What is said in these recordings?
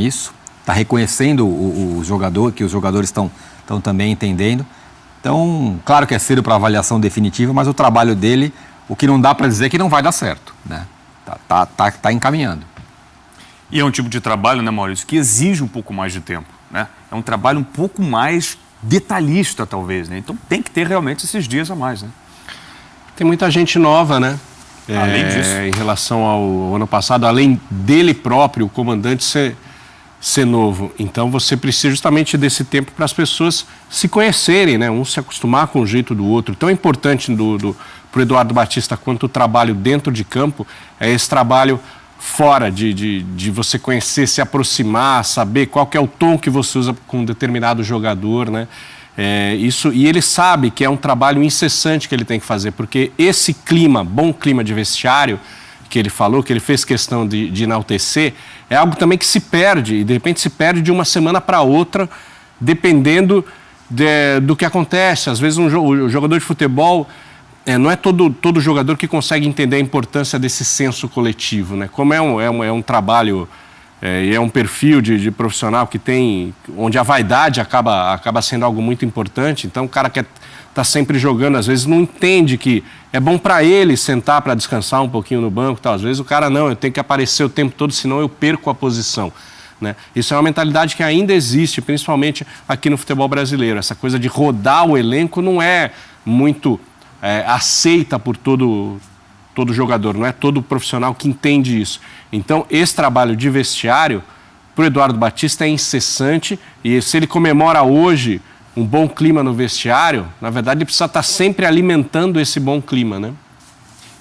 nisso, está reconhecendo o jogador, que os jogadores estão também entendendo. Então, claro que é cedo para avaliação definitiva, mas o trabalho dele, o que não dá para dizer é que não vai dar certo, né? Tá encaminhando. E é um tipo de trabalho, né, Maurício, que exige um pouco mais de tempo, né? É um trabalho um pouco mais detalhista, talvez, né? Então tem que ter realmente esses dias a mais, né? Tem muita gente nova, né? Além disso. Em relação ao ano passado, além dele próprio, o comandante ser novo. Então você precisa justamente desse tempo para as pessoas se conhecerem, né? Um se acostumar com o jeito do outro. Tão importante para o Eduardo Batista quanto o trabalho dentro de campo é esse trabalho fora de você conhecer, se aproximar, saber qual que é o tom que você usa com um determinado jogador, né? E ele sabe que é um trabalho incessante que ele tem que fazer, porque esse clima, bom clima de vestiário, que ele falou, que ele fez questão de enaltecer, é algo também que se perde, e de repente se perde de uma semana para outra, dependendo do que acontece. Às vezes o jogador de futebol, não é todo jogador que consegue entender a importância desse senso coletivo, né? Como é um trabalho, e é um perfil de profissional que tem, onde a vaidade acaba sendo algo muito importante. Então o cara quer tá sempre jogando, às vezes não entende que é bom para ele sentar para descansar um pouquinho no banco, tal. Às vezes o cara não, eu tenho que aparecer o tempo todo, senão eu perco a posição, né? Isso é uma mentalidade que ainda existe, principalmente aqui no futebol brasileiro. Essa coisa de rodar o elenco não é muito aceita por todo jogador, não é todo profissional que entende isso. Então, esse trabalho de vestiário, para o Eduardo Batista, é incessante, e se ele comemora hoje um bom clima no vestiário, na verdade ele precisa estar sempre alimentando esse bom clima, né?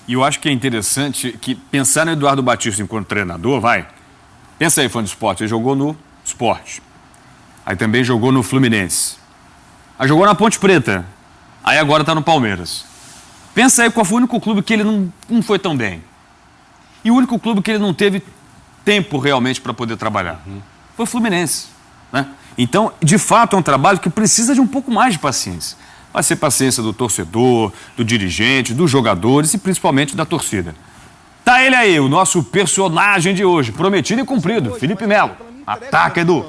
E eu acho que é interessante que pensar no Eduardo Batista enquanto treinador, pensa aí, fã de esporte, ele jogou no Sport, aí também jogou no Fluminense, aí jogou na Ponte Preta, aí agora está no Palmeiras. Pensa aí qual foi o único clube que ele não foi tão bem. E o único clube que ele não teve tempo realmente para poder trabalhar. Foi o Fluminense, né? Então, de fato, é um trabalho que precisa de um pouco mais de paciência. Vai ser paciência do torcedor, do dirigente, dos jogadores e principalmente da torcida. Tá ele aí, o nosso personagem de hoje, prometido e cumprido, Felipe Melo. Ataca, Edu.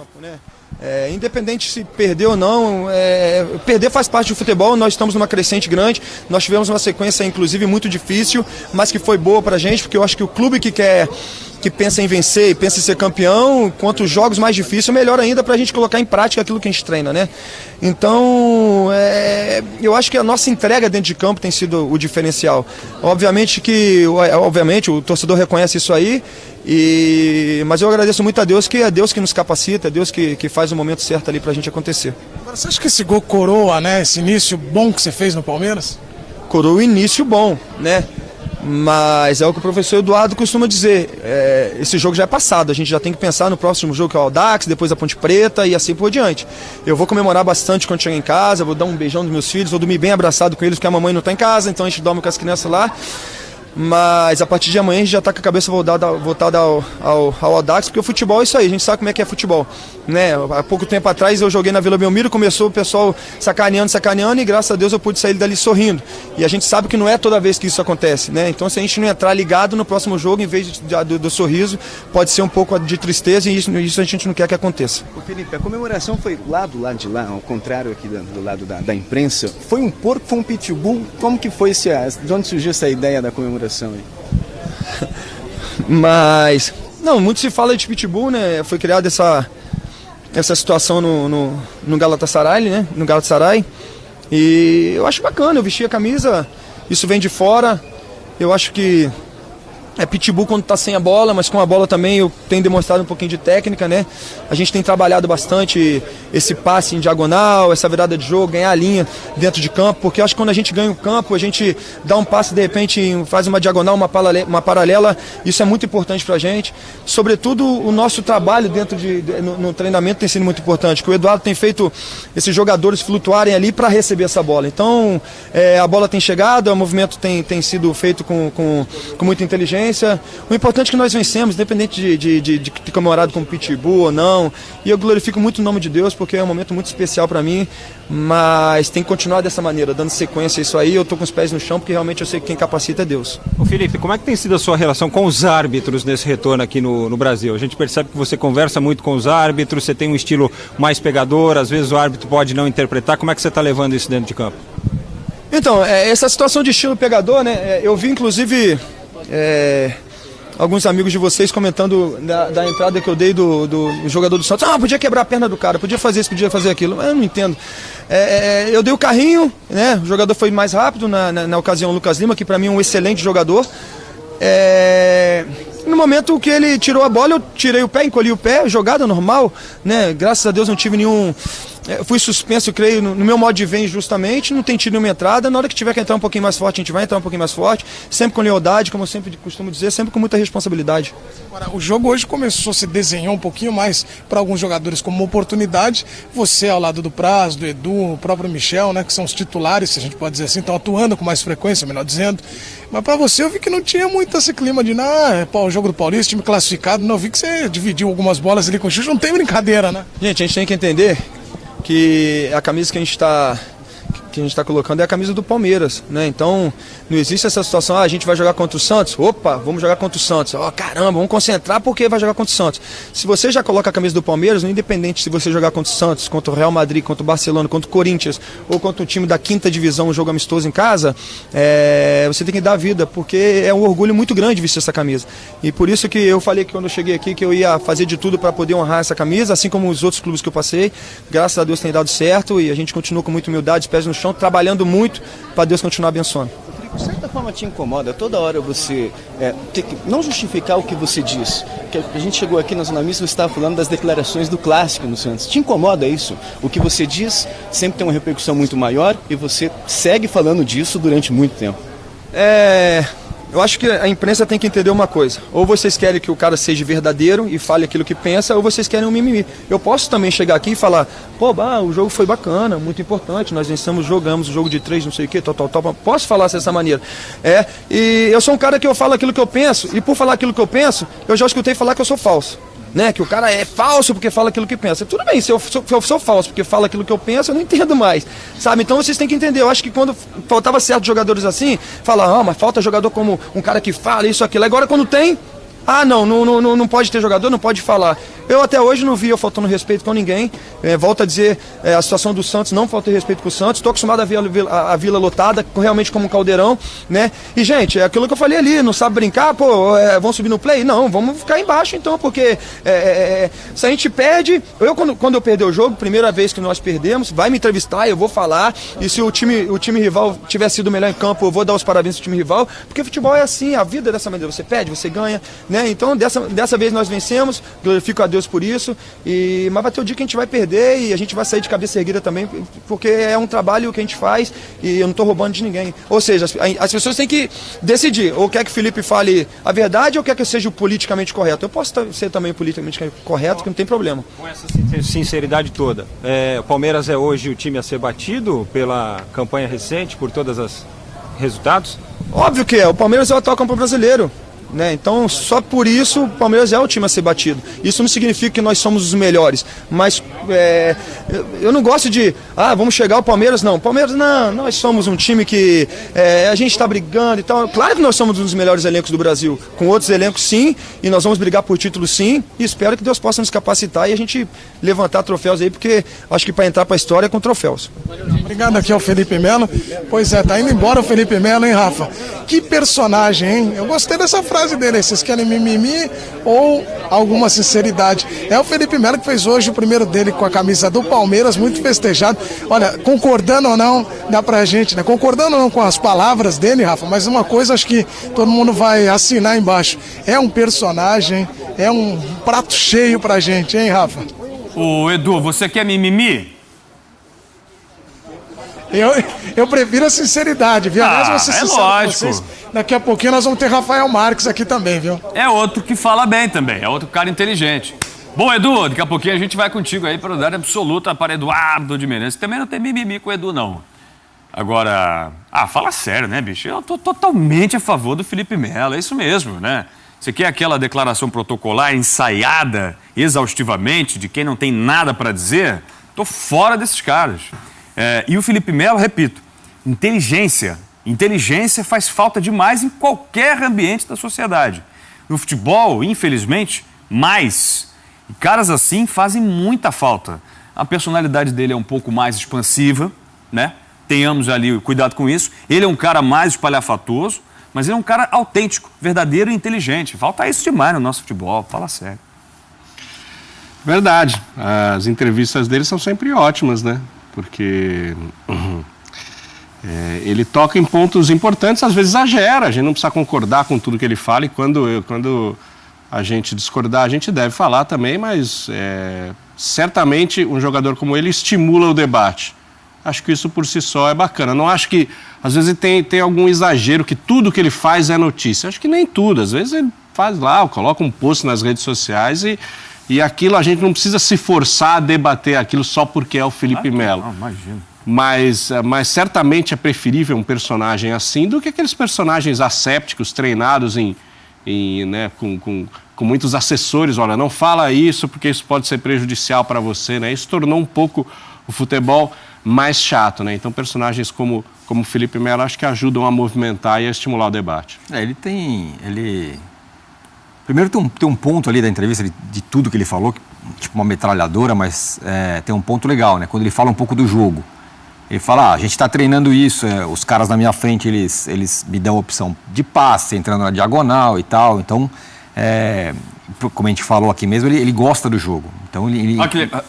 Independente se perder ou não, perder faz parte do futebol. Nós estamos numa crescente grande, nós tivemos uma sequência inclusive muito difícil, mas que foi boa pra gente, porque eu acho que o clube que pensa em vencer e pensa em ser campeão, quanto jogos mais difíceis, melhor ainda pra gente colocar em prática aquilo que a gente treina, né? Então, eu acho que a nossa entrega dentro de campo tem sido o diferencial. Obviamente o torcedor reconhece isso aí, mas eu agradeço muito a Deus, que é Deus que nos capacita, é Deus que faz o momento certo ali pra gente acontecer. Agora, você acha que esse gol coroa, né, esse início bom que você fez no Palmeiras? Coroa o início bom, né? Mas é o que o professor Eduardo costuma dizer, esse jogo já é passado, a gente já tem que pensar no próximo jogo, que é o Audax, depois a Ponte Preta e assim por diante. Eu vou comemorar bastante quando chegar em casa, vou dar um beijão nos meus filhos, vou dormir bem abraçado com eles, porque a mamãe não está em casa, então a gente dorme com as crianças lá. Mas a partir de amanhã a gente já está com a cabeça voltada ao Audax, porque o futebol é isso aí, a gente sabe como é que é futebol, né? Há pouco tempo atrás eu joguei na Vila Belmiro, começou o pessoal sacaneando e graças a Deus eu pude sair dali sorrindo. E a gente sabe que não é toda vez que isso acontece, né? Então se a gente não entrar ligado no próximo jogo, em vez do sorriso, pode ser um pouco de tristeza, e isso a gente não quer que aconteça. Ô Felipe, a comemoração foi lá do lado de lá, ao contrário aqui do lado da imprensa. Foi um porco, foi um pitbull? Como que foi de onde surgiu essa ideia da comemoração? Mas não, muito se fala de pitbull, né? Foi criada essa situação no Galatasaray, né? No Galatasaray. E eu acho bacana, eu vesti a camisa, isso vem de fora. Eu acho que é pitbull quando tá sem a bola, mas com a bola também eu tenho demonstrado um pouquinho de técnica, né? A gente tem trabalhado bastante esse passe em diagonal, essa virada de jogo, ganhar a linha dentro de campo, porque eu acho que quando a gente ganha o campo, a gente dá um passe, de repente faz uma diagonal, uma paralela, isso é muito importante pra gente. Sobretudo o nosso trabalho no treinamento tem sido muito importante, que o Eduardo tem feito esses jogadores flutuarem ali para receber essa bola. Então a bola tem chegado, o movimento tem sido feito com muita inteligência. sequência. O importante é que nós vencemos, independente de ter comemorado como Pitbull ou não. E eu glorifico muito o nome de Deus, porque é um momento muito especial para mim. Mas tem que continuar dessa maneira, dando sequência a isso aí. Eu tô com os pés no chão, porque realmente eu sei que quem capacita é Deus. Ô Felipe, como é que tem sido a sua relação com os árbitros nesse retorno aqui no Brasil? A gente percebe que você conversa muito com os árbitros, você tem um estilo mais pegador, às vezes o árbitro pode não interpretar. Como é que você está levando isso dentro de campo? Então, essa situação de estilo pegador, né? Eu vi inclusive alguns amigos de vocês comentando da entrada que eu dei do jogador do Santos. Podia quebrar a perna do cara, podia fazer isso, podia fazer aquilo. Eu não entendo. Eu dei o carrinho, né? O jogador foi mais rápido, na ocasião o Lucas Lima, que para mim é um excelente jogador. No momento que ele tirou a bola, eu tirei o pé, encolhi o pé, jogada normal, né? Graças a Deus não tive nenhum... fui suspenso, eu creio, no meu modo de ver injustamente, não tem tido nenhuma entrada. Na hora que tiver que entrar um pouquinho mais forte, a gente vai entrar um pouquinho mais forte, sempre com lealdade, como eu sempre costumo dizer, sempre com muita responsabilidade. Agora, o jogo hoje começou, se desenhou um pouquinho mais para alguns jogadores como uma oportunidade. Você ao lado do Praz, do Edu, o próprio Michel, né, que são os titulares, se a gente pode dizer assim, estão atuando com mais frequência, melhor dizendo. Mas para você eu vi que não tinha muito esse clima de o jogo do Paulista, time classificado. Não, eu vi que você dividiu algumas bolas ali com o Xuxa, não tem brincadeira, né? Gente, a gente tem que entender que a camisa que a gente está colocando é a camisa do Palmeiras, né? Então não existe essa situação, a gente vai jogar contra o Santos, opa, vamos jogar contra o Santos, caramba, vamos concentrar porque vai jogar contra o Santos. Se você já coloca a camisa do Palmeiras, independente se você jogar contra o Santos, contra o Real Madrid, contra o Barcelona, contra o Corinthians ou contra o time da 5ª divisão, um jogo amistoso em casa, você tem que dar vida, porque é um orgulho muito grande vestir essa camisa. E por isso que eu falei que quando eu cheguei aqui que eu ia fazer de tudo para poder honrar essa camisa, assim como os outros clubes que eu passei. Graças a Deus tem dado certo e a gente continua com muita humildade, pés no chão, trabalhando muito para Deus continuar abençoando. De certa forma te incomoda toda hora você ter que não justificar o que você diz. Que a gente chegou aqui na Zona Mista, você estava falando das declarações do clássico no Santos. Te incomoda isso? O que você diz sempre tem uma repercussão muito maior e você segue falando disso durante muito tempo. Eu acho que a imprensa tem que entender uma coisa. Ou vocês querem que o cara seja verdadeiro e fale aquilo que pensa, ou vocês querem um mimimi. Eu posso também chegar aqui e falar, o jogo foi bacana, muito importante, nós vencemos, jogamos o jogo de 3, não sei o que, tal. Posso falar dessa maneira. E eu sou um cara que eu falo aquilo que eu penso, e por falar aquilo que eu penso, eu já escutei falar que eu sou falso. Né, que o cara é falso porque fala aquilo que pensa. Tudo bem, se eu sou falso porque fala aquilo que eu penso, eu não entendo mais, sabe? Então vocês têm que entender. Eu acho que quando faltava certos jogadores assim, fala, mas falta jogador como um cara que fala isso, aquilo. Agora quando tem, não pode ter jogador, não pode falar. Eu até hoje não vi eu faltando respeito com ninguém. Volto a dizer, a situação do Santos, não faltei respeito com o Santos. Estou acostumado a ver a Vila lotada, realmente como um caldeirão, né? E, gente, é aquilo que eu falei ali, não sabe brincar, vão subir no play? Não, vamos ficar embaixo então, porque se a gente perde... Quando eu perder o jogo, primeira vez que nós perdemos, vai me entrevistar, eu vou falar, e se o time rival tiver sido melhor em campo, eu vou dar os parabéns ao time rival, porque futebol é assim, a vida é dessa maneira, você perde, você ganha, né? Então, dessa vez nós vencemos, glorifico a Deus por isso, mas vai ter o dia que a gente vai perder e a gente vai sair de cabeça erguida também, porque é um trabalho que a gente faz e eu não estou roubando de ninguém. Ou seja, as pessoas têm que decidir, ou quer que o Felipe fale a verdade ou quer que eu seja o politicamente correto. Eu posso ser também politicamente correto, que não tem problema. Com essa sinceridade toda, o Palmeiras é hoje o time a ser batido pela campanha recente, por todos os resultados? Óbvio que é, o Palmeiras é o atual campeão brasileiro. Né? Então, só por isso, o Palmeiras é o time a ser batido. Isso não significa que nós somos os melhores, mas eu não gosto de, vamos chegar ao Palmeiras, não. Palmeiras, não, nós somos um time que a gente está brigando e tal. Claro que nós somos um dos melhores elencos do Brasil, com outros elencos sim, e nós vamos brigar por título sim, e espero que Deus possa nos capacitar e a gente levantar troféus aí, porque acho que para entrar para a história é com troféus. Obrigado aqui ao Felipe Melo. Pois tá indo embora o Felipe Melo, hein, Rafa? Que personagem, hein? Eu gostei dessa frase dele, vocês querem mimimi ou alguma sinceridade? É o Felipe Melo que fez hoje o primeiro dele com a camisa do Palmeiras, muito festejado. Olha, concordando ou não, dá pra gente, né? Concordando ou não com as palavras dele, Rafa, mas uma coisa acho que todo mundo vai assinar embaixo. É um personagem, é um prato cheio pra gente, hein, Rafa? Ô, Edu, você quer mimimi? Eu prefiro a sinceridade, viu? Aliás, vou ser sincero com vocês. Daqui a pouquinho nós vamos ter Rafael Marques aqui também, viu? É outro que fala bem também, é outro cara inteligente. Bom, Edu, daqui a pouquinho a gente vai contigo aí para dar absoluta para Eduardo de Menezes. Também não tem mimimi com o Edu, não. Agora, fala sério, né, bicho? Eu tô totalmente a favor do Felipe Melo, é isso mesmo, né? Você quer aquela declaração protocolar ensaiada exaustivamente de quem não tem nada para dizer? Tô fora desses caras. E o Felipe Melo, repito, inteligência faz falta demais em qualquer ambiente da sociedade. No futebol, infelizmente, mais. E caras assim fazem muita falta. A personalidade dele é um pouco mais expansiva, né? Tenhamos ali cuidado com isso. Ele é um cara mais espalhafatoso, mas ele é um cara autêntico, verdadeiro e inteligente. Falta isso demais no nosso futebol, fala sério. Verdade. As entrevistas dele são sempre ótimas, né? Porque ele toca em pontos importantes, às vezes exagera. A gente não precisa concordar com tudo que ele fala e quando a gente discordar, a gente deve falar também, mas certamente um jogador como ele estimula o debate. Acho que isso por si só é bacana. Não acho que, às vezes, tem algum exagero, que tudo que ele faz é notícia. Acho que nem tudo. Às vezes ele faz lá, coloca um post nas redes sociais e aquilo a gente não precisa se forçar a debater aquilo só porque é o Felipe Melo. Não, imagino. Mas certamente é preferível um personagem assim do que aqueles personagens assépticos, treinados né, com muitos assessores. Olha, não fala isso porque isso pode ser prejudicial para você, né? Isso tornou um pouco o futebol mais chato, né? Então personagens como Felipe Melo acho que ajudam a movimentar e a estimular o debate. Primeiro tem um ponto ali da entrevista de tudo que ele falou, tipo uma metralhadora, mas tem um ponto legal, né? Quando ele fala um pouco do jogo. Ele fala, a gente está treinando isso, os caras na minha frente, eles me dão a opção de passe, entrando na diagonal e tal. Então, como a gente falou aqui mesmo, ele gosta do jogo. Então,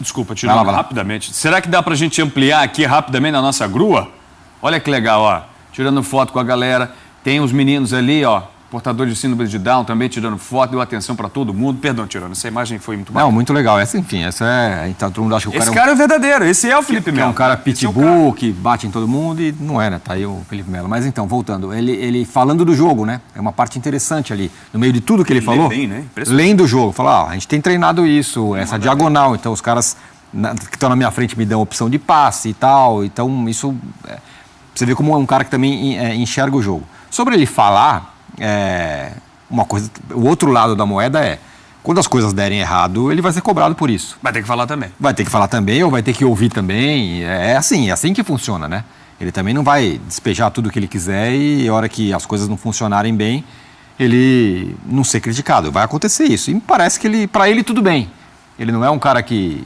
desculpa, tirando rapidamente. Será que dá pra gente ampliar aqui rapidamente na nossa grua? Olha que legal, ó. Tirando foto com a galera. Tem os meninos ali, ó. Portador de síndrome de Down também tirando foto, deu atenção para todo mundo. Perdão, Tirano, essa imagem foi muito bacana. Não, muito legal. Então, todo mundo acha que o cara... Esse cara é o verdadeiro, esse é o Felipe Melo. É um cara pitbull, que bate em todo mundo e não é, né? Tá aí o Felipe Melo. Mas então, voltando, ele falando do jogo, né? É uma parte interessante ali. No meio de tudo que ele falou, bem, né? lendo o jogo. Fala, a gente tem treinado isso, essa diagonal. Então, os caras que estão na minha frente me dão opção de passe e tal. Então, isso... você vê como é um cara que também enxerga o jogo. Sobre ele falar... uma coisa, o outro lado da moeda quando as coisas derem errado, ele vai ser cobrado por isso. Vai ter que falar também. Vai ter que falar também ou vai ter que ouvir também. É assim que funciona, né? Ele também não vai despejar tudo que ele quiser e a hora que as coisas não funcionarem bem, ele não ser criticado. Vai acontecer isso. E me parece que para ele tudo bem. Ele não é um cara que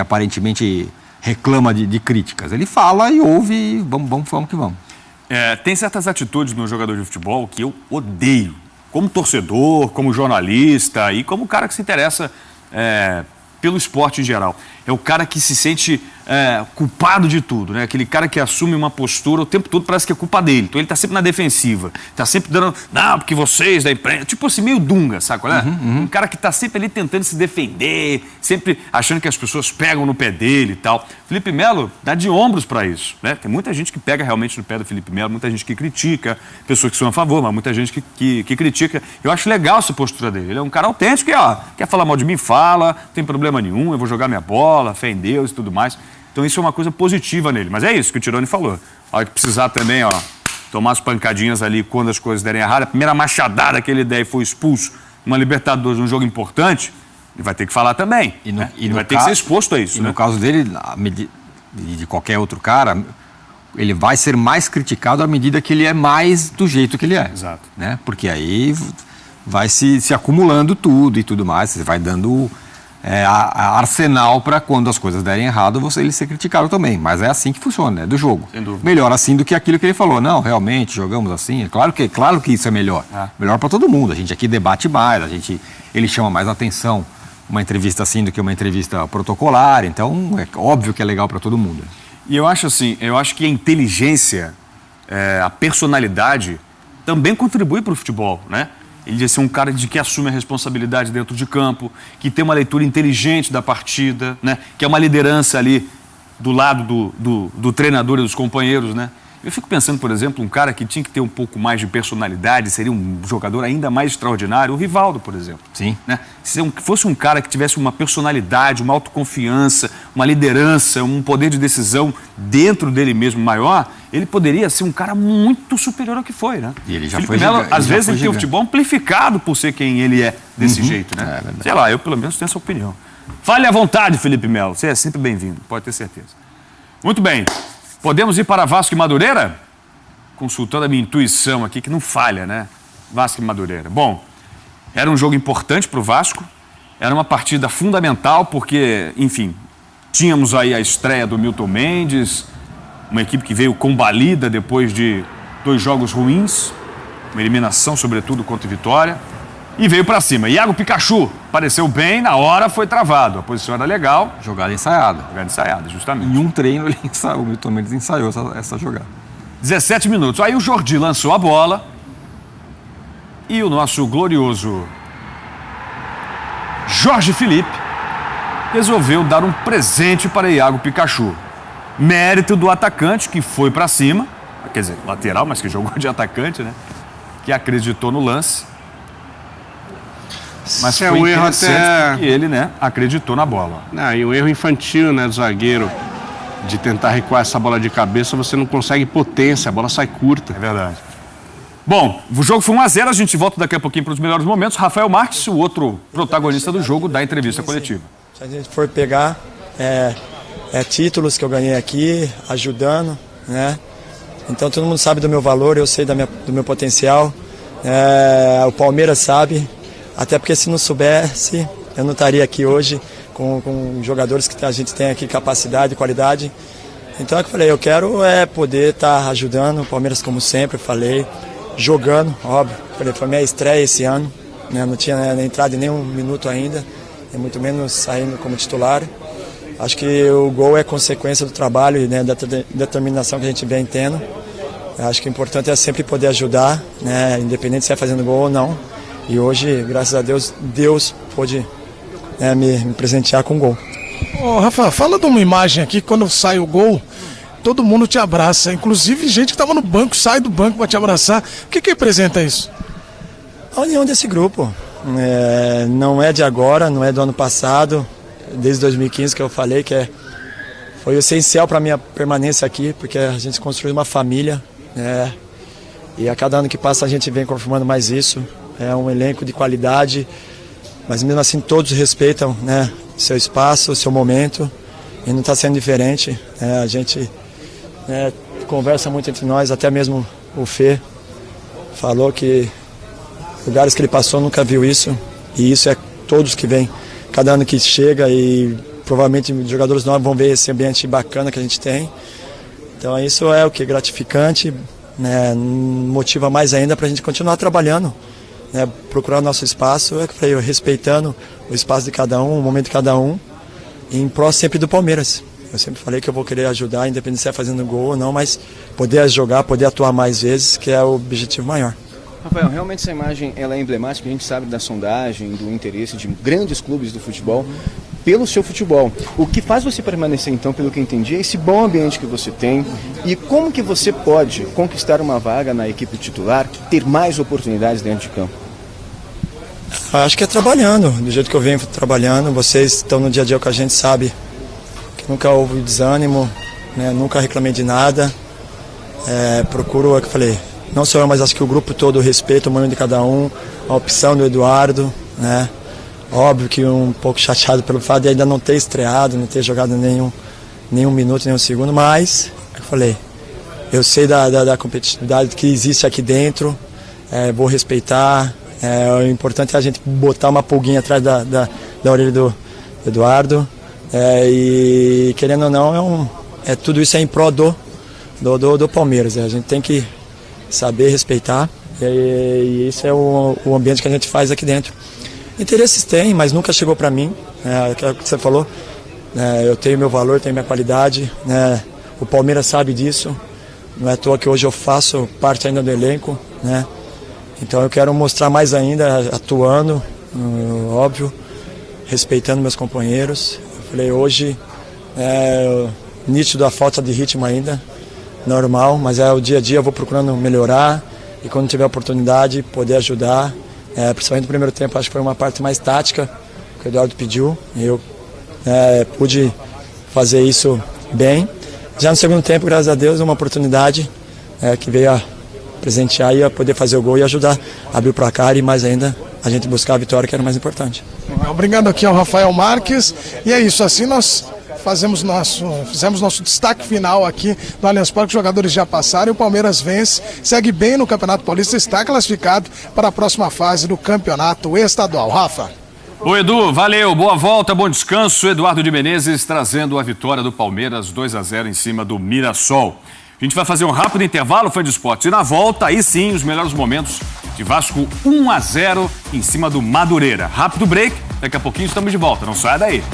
aparentemente reclama de críticas. Ele fala e ouve e vamos que vamos. Tem certas atitudes no jogador de futebol que eu odeio, como torcedor, como jornalista e como cara que se interessa pelo esporte em geral. É o cara que se sente culpado de tudo, né? Aquele cara que assume uma postura o tempo todo, parece que é culpa dele. Então ele tá sempre na defensiva, tá sempre dando, não, porque vocês da imprensa, tipo assim, meio Dunga, sabe qual é? Um cara que tá sempre ali tentando se defender, sempre achando que as pessoas pegam no pé dele e tal. Felipe Melo dá de ombros para isso, né? Tem muita gente que pega realmente no pé do Felipe Melo, muita gente que critica, pessoas que são a favor, mas muita gente que critica. Eu acho legal essa postura dele. Ele é um cara autêntico e, quer falar mal de mim, fala, não tem problema nenhum, eu vou jogar minha bola, fé em Deus e tudo mais. Então isso é uma coisa positiva nele. Mas é isso que o Tirone falou. A hora que precisar também, tomar as pancadinhas ali quando as coisas derem errado. A primeira machadada que ele der e foi expulso numa Libertadores, num jogo importante, ele vai ter que falar também. Ele vai ter que ser exposto a isso. No caso dele, de qualquer outro cara, ele vai ser mais criticado à medida que ele é mais do jeito que ele é. Exato. Né? Porque aí vai se acumulando tudo e tudo mais. Você vai dando... arsenal para quando as coisas derem errado, ele ser criticado também. Mas é assim que funciona, do jogo. Sem dúvida. Melhor assim do que aquilo que ele falou. Não, realmente, jogamos assim. Claro que isso é melhor. Melhor para todo mundo. A gente aqui debate mais, ele chama mais atenção uma entrevista assim do que uma entrevista protocolar. Então, é óbvio que é legal para todo mundo. E eu acho que a inteligência, a personalidade também contribui para o futebol, né? Ele deve ser um cara que assume a responsabilidade dentro de campo, que tem uma leitura inteligente da partida, né? Que é uma liderança ali do lado do treinador e dos companheiros, né? Eu fico pensando, por exemplo, um cara que tinha que ter um pouco mais de personalidade, seria um jogador ainda mais extraordinário, o Rivaldo, por exemplo. Sim. Né? Se fosse um cara que tivesse uma personalidade, uma autoconfiança, uma liderança, um poder de decisão dentro dele mesmo maior, ele poderia ser um cara muito superior ao que foi, né? E ele já Felipe foi Melo, gigante, às já vezes foi ele tem o gigante. futebol amplificado por ser quem ele é desse jeito, né? É verdade. Sei lá, eu pelo menos tenho essa opinião. Fale à vontade, Felipe Melo. Você é sempre bem-vindo, pode ter certeza. Muito bem. Podemos ir para Vasco e Madureira? Consultando a minha intuição aqui, que não falha, né? Vasco e Madureira. Bom, era um jogo importante para o Vasco, era uma partida fundamental, porque, enfim, tínhamos aí a estreia do Milton Mendes, uma equipe que veio combalida depois de 2 jogos ruins, uma eliminação, sobretudo, contra o Vitória, e veio para cima. Iago Pikachu apareceu bem, na hora foi travado, a posição era legal. Jogada ensaiada. Jogada ensaiada, justamente. Em um treino, ele ensaiou, o Milton Mendes ensaiou essa jogada. 17 minutos. Aí o Jordi lançou a bola e o nosso glorioso Jorge Felipe resolveu dar um presente para Iago Pikachu. Mérito do atacante que foi para cima, quer dizer, lateral, mas que jogou de atacante, né? Que acreditou no lance. Mas foi um erro até que ele, né, acreditou na bola. E um erro infantil, né, do zagueiro, de tentar recuar essa bola de cabeça, você não consegue potência, a bola sai curta. É verdade. Bom, o jogo foi 1-0, a gente volta daqui a pouquinho para os melhores momentos. Rafael Marques, o outro protagonista do jogo, da entrevista coletiva. Se a gente for pegar títulos que eu ganhei aqui, ajudando, né? Então todo mundo sabe do meu valor, eu sei do meu potencial. O Palmeiras sabe, até porque se não soubesse, eu não estaria aqui hoje com jogadores que a gente tem aqui capacidade e qualidade. Então é que eu falei, eu quero poder estar ajudando o Palmeiras como sempre, falei, jogando, óbvio. Falei, foi minha estreia esse ano, né? Não tinha entrado em nenhum minuto ainda, e muito menos saindo como titular. Acho que o gol é consequência do trabalho e, né, da determinação que a gente vem tendo. Acho que o importante é sempre poder ajudar, né, independente se é fazendo gol ou não. E hoje, graças a Deus, Deus pôde me presentear com gol. Ô, Rafa, fala de uma imagem aqui, quando sai o gol, todo mundo te abraça, inclusive gente que estava no banco, sai do banco para te abraçar. O que representa isso? A união desse grupo. Não é de agora, não é do ano passado, desde 2015 que eu falei que foi essencial para a minha permanência aqui, porque a gente construiu uma família, né? E a cada ano que passa a gente vem confirmando mais isso. É um elenco de qualidade, mas mesmo assim todos respeitam, né, seu espaço, seu momento, e não está sendo diferente. A gente conversa muito entre nós, até mesmo o Fê falou que lugares que ele passou nunca viu isso, e isso é todos que vêm, cada ano que chega, e provavelmente os jogadores novos vão ver esse ambiente bacana que a gente tem. Então isso é o que? Gratificante, né, motiva mais ainda para a gente continuar trabalhando. Procurar o nosso espaço, que eu falei, respeitando o espaço de cada um, o momento de cada um, e em pró sempre do Palmeiras. Eu sempre falei que eu vou querer ajudar, independente se é fazendo gol ou não, mas poder jogar, poder atuar mais vezes, que é o objetivo maior. Rafael, realmente essa imagem ela é emblemática, a gente sabe da sondagem, do interesse de grandes clubes do futebol pelo seu futebol. O que faz você permanecer, então, pelo que eu entendi, é esse bom ambiente que você tem, e como que você pode conquistar uma vaga na equipe titular, ter mais oportunidades dentro de campo? Acho que é trabalhando, do jeito que eu venho trabalhando. Vocês estão no dia a dia com a gente, sabe que nunca houve desânimo, né? Nunca reclamei de nada. Procuro, é o que eu falei, não só eu, mas acho que o grupo todo respeita o momento de cada um, a opção do Eduardo, né? Óbvio que um pouco chateado pelo fato de ainda não ter estreado, não ter jogado nenhum minuto, nenhum segundo, mas, é o que eu falei, eu sei da competitividade que existe aqui dentro, vou respeitar. O importante é a gente botar uma pulguinha atrás da orelha do Eduardo, e querendo ou não, tudo isso é em pró do Palmeiras. A gente tem que saber respeitar, e isso é o ambiente que a gente faz aqui dentro. Interesses tem, mas nunca chegou para mim, aquilo que você falou, eu tenho meu valor, tenho minha qualidade, o Palmeiras sabe disso, não é à toa que hoje eu faço parte ainda do elenco, né? Então eu quero mostrar mais ainda, atuando, óbvio, respeitando meus companheiros. Eu falei, hoje, nítido a falta de ritmo ainda, normal, mas é o dia a dia, eu vou procurando melhorar e quando tiver oportunidade poder ajudar, principalmente no primeiro tempo, acho que foi uma parte mais tática que o Eduardo pediu e eu pude fazer isso bem. Já no segundo tempo, graças a Deus, uma oportunidade que veio a presentear e a poder fazer o gol e ajudar a abrir o placar e mais ainda a gente buscar a vitória, que era o mais importante. Obrigado aqui ao Rafael Marques. E é isso, assim nós fizemos nosso destaque final aqui no Allianz Parque. Os jogadores já passaram e o Palmeiras vence, segue bem no Campeonato Paulista, está classificado para a próxima fase do Campeonato Estadual. Rafa. Ô Edu, valeu, boa volta, bom descanso. Eduardo de Menezes trazendo a vitória do Palmeiras 2-0 em cima do Mirassol. A gente vai fazer um rápido intervalo, Fã de Esportes, e na volta, aí sim, os melhores momentos de Vasco 1-0 em cima do Madureira. Rápido break, daqui a pouquinho estamos de volta, não saia daí.